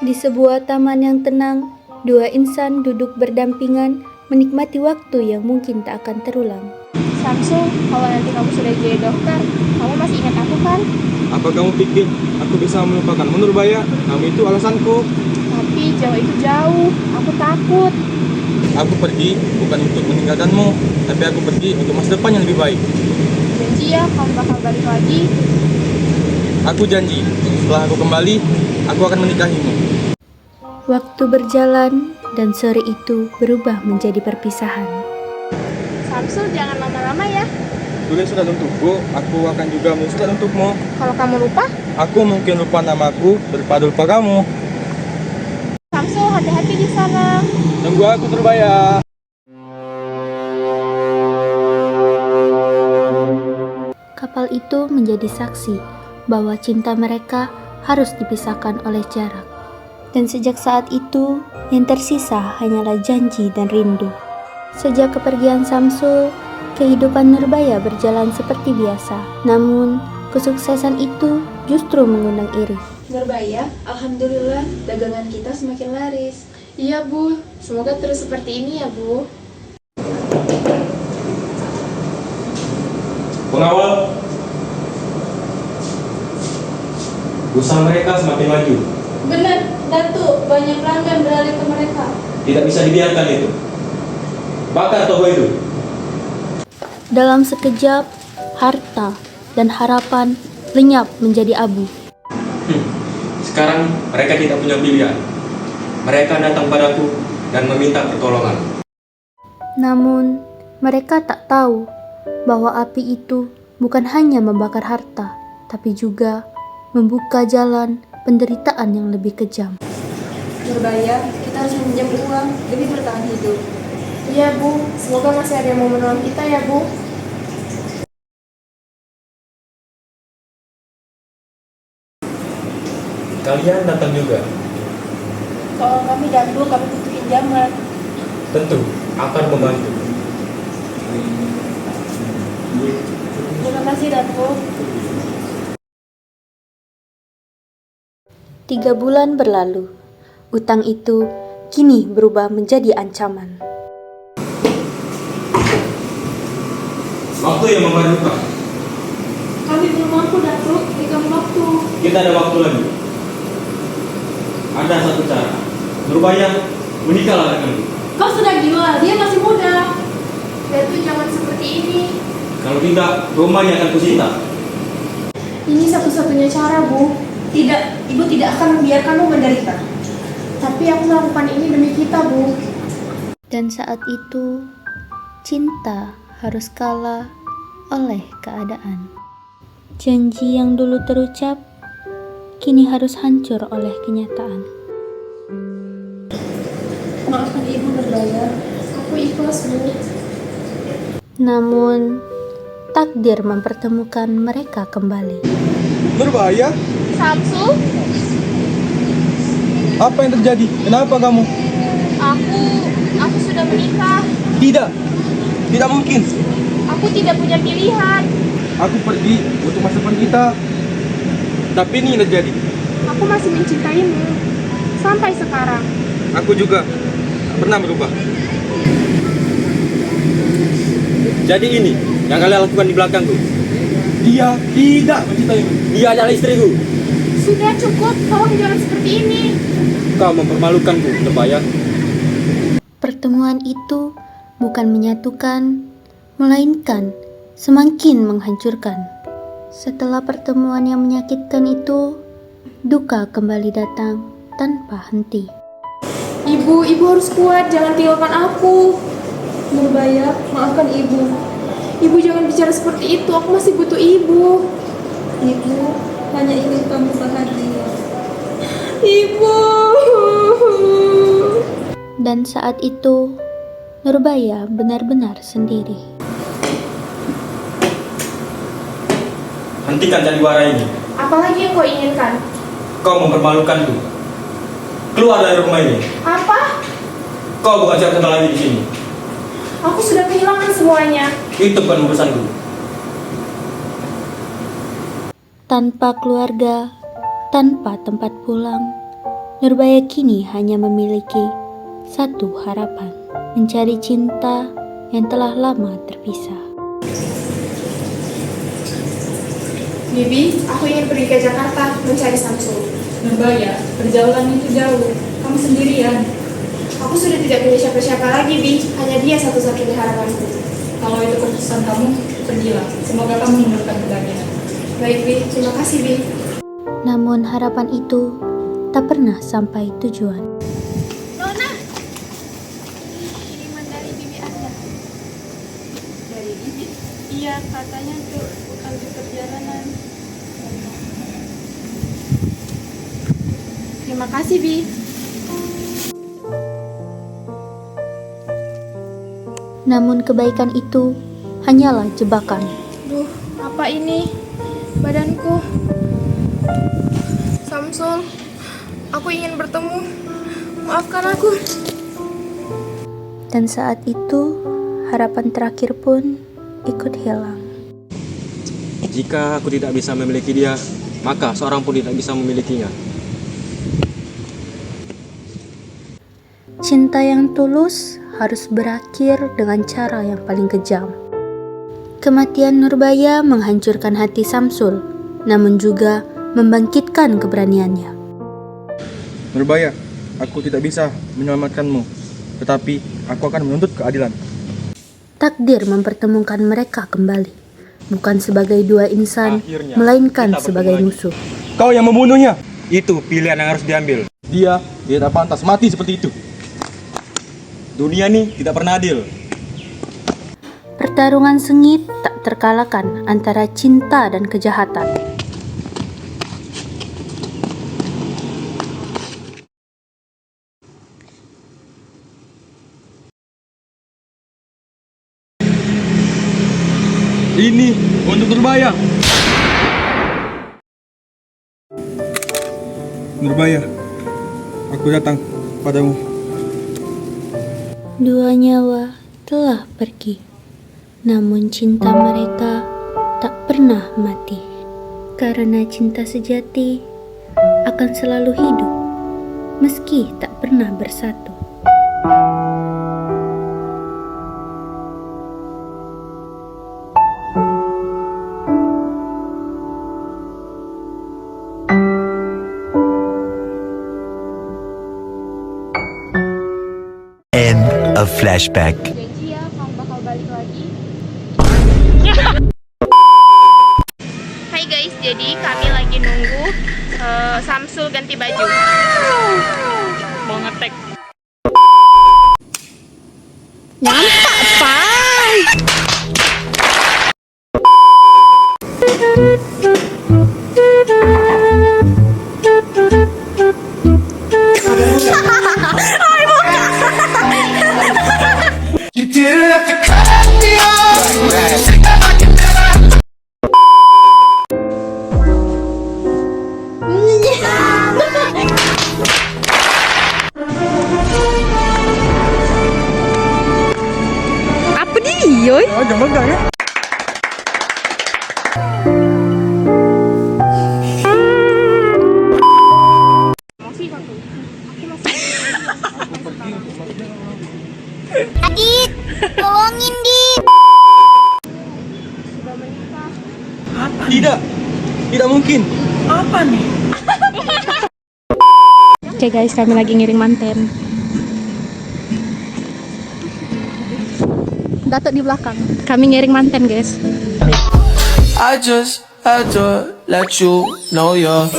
Di sebuah taman yang tenang, dua insan duduk berdampingan menikmati waktu yang mungkin tak akan terulang. Samsul, kalau nanti kamu sudah jadi dokter, kamu masih ingat aku kan? Apa kamu pikir aku bisa melupakan Nurbaya? Kamu itu alasanku. Tapi Jawa itu jauh, aku takut. Aku pergi bukan untuk meninggalkanmu, tapi aku pergi untuk masa depan yang lebih baik. Janji ya, kamu bakal balik lagi. Aku janji, setelah aku kembali, aku akan menikahimu. Waktu berjalan dan sore itu berubah menjadi perpisahan. Samsul, jangan lama-lama ya. Tulis surat untukku, aku akan juga menulis surat untukmu. Kalau kamu lupa, Aku mungkin lupa namaku daripada lupa kamu. Samsul hati-hati di sana. Tunggu aku Nurbaya. Kapal itu menjadi saksi bahwa cinta mereka harus dipisahkan oleh jarak. Dan sejak saat itu, yang tersisa hanyalah janji dan rindu. Sejak kepergian Samsul, kehidupan Nurbaya berjalan seperti biasa. Namun, kesuksesan itu justru mengundang iri. Nurbaya, alhamdulillah dagangan kita semakin laris. Iya Bu, semoga terus seperti ini ya Bu. Pengawal, usaha mereka semakin maju. Benar, Datuk, banyak pelanggan beralih ke mereka. Tidak bisa dibiarkan itu. Bakar toko itu. Dalam sekejap, harta dan harapan lenyap menjadi abu. Sekarang mereka tidak punya pilihan. Mereka datang padaku dan meminta pertolongan. Namun, mereka tak tahu bahwa api itu bukan hanya membakar harta, tapi juga membuka jalan penderitaan yang lebih kejam. Nurbaya, kita harus meminjam uang demi bertahan hidup. Iya Bu, semoga masih ada yang mau menolong kita ya Bu. Kalian datang juga. Tolong kami Datuk, kami butuh pinjaman. Tentu akan membantu. Terima kasih Datuk. 3 bulan berlalu, utang itu kini berubah menjadi ancaman. Waktu yang memadukan. Kami belum mampu Datuk, berikan waktu. Kita ada waktu lagi. Ada satu cara. Nurbaya, menikahlah denganku. Kau sudah gila, dia masih muda. Datuk jangan seperti ini. Kalau tidak, rumahnya akan kusita. Ini satu-satunya cara Bu. Tidak, ibu tidak akan membiarkanmu menderita. Tapi aku melakukan ini demi kita Bu. Dan saat itu, cinta harus kalah oleh keadaan. Janji yang dulu terucap, kini harus hancur oleh kenyataan. Maafkan ibu Nurbaya. Aku ikhlas Bu. Namun, takdir mempertemukan mereka kembali. Nurbaya, Samsul, apa yang terjadi? Kenapa kamu? aku sudah menikah. Tidak, tidak mungkin. Aku tidak punya pilihan. Aku pergi untuk masa depan kita. Tapi ini yang terjadi. Aku masih mencintaimu. Sampai sekarang. Aku juga tak pernah berubah. Jadi ini yang kalian lakukan di belakangku. Dia tidak mencintaimu. Dia adalah istriku. Sudah cukup, tolong jangan seperti ini. Kau mempermalukanku, Nurbaya. Pertemuan itu bukan menyatukan, melainkan semakin menghancurkan. Setelah pertemuan yang menyakitkan itu, duka kembali datang tanpa henti. Ibu harus kuat, jangan tinggalkan aku. Nurbaya, maafkan ibu. Ibu jangan bicara seperti itu, aku masih butuh ibu. Ibu hanya ingin kamu bahagia. Ibu. Dan saat itu, Nurbaya benar-benar sendiri. Hentikan sandiwara ini. Apalagi yang kau inginkan? Kau mempermalukanku. Keluar dari rumah ini. Apa? Kau bukan siapa-siapa lagi di sini. Aku sudah kehilangan semuanya. Itu bukan urusanku. Tanpa keluarga, tanpa tempat pulang, Nurbaya kini hanya memiliki satu harapan, mencari cinta yang telah lama terpisah. Bibi, aku ingin pergi ke Jakarta mencari Samsul. Nurbaya, perjalanan itu jauh. Kamu sendirian. Aku sudah tidak punya siapa-siapa lagi, Bi. Hanya dia satu-satunya harapanku. Kalau itu keputusan kamu, pergilah. Semoga kamu menemukan kebahagiaan. Baik, Bi. Terima kasih, Bi. Namun harapan itu tak pernah sampai tujuan. Nona! Kiriman dari Bibi Anda. Dari Bibi? Iya, katanya untuk ambil perjalanan. Terima kasih, Bi. Namun kebaikan itu hanyalah jebakan. Duh, apa ini? Badanku. Samsul, aku ingin bertemu. Maafkan aku. Dan saat itu harapan terakhir pun ikut hilang. Jika aku tidak bisa memiliki dia, maka seorang pun tidak bisa memilikinya. Cinta yang tulus harus berakhir dengan cara yang paling kejam. Kematian Nurbaya menghancurkan hati Samsul, namun juga membangkitkan keberaniannya. Nurbaya, aku tidak bisa menyelamatkanmu, tetapi aku akan menuntut keadilan. Takdir mempertemukan mereka kembali, bukan sebagai dua insan, Akhirnya, melainkan kita bertemu sebagai lagi. musuh. Kau yang membunuhnya. Itu pilihan yang harus diambil. Dia tak pantas mati seperti itu. Dunia ini tidak pernah adil. Pertarungan sengit tak terkalahkan antara cinta dan kejahatan. Ini untuk Nurbaya. Nurbaya, aku datang padamu. Dua nyawa telah pergi, namun cinta mereka tak pernah mati. Karena cinta sejati akan selalu hidup, meski tak pernah bersatu. End of flashback. Janji ya, kamu bakal balik lagi. Hai guys, jadi kami lagi nunggu Samsul ganti baju. Mau ngetek. Nampak, Pai. Apa dia? Oh, jangan megang ya. Masih aku. Aku masih. Adit, tolongin Dit. Sudah menikah. Tidak mungkin. Oke guys, kami lagi ngiring manten. Datuk di belakang. Kami ngiring manten guys. I just had to let you know you're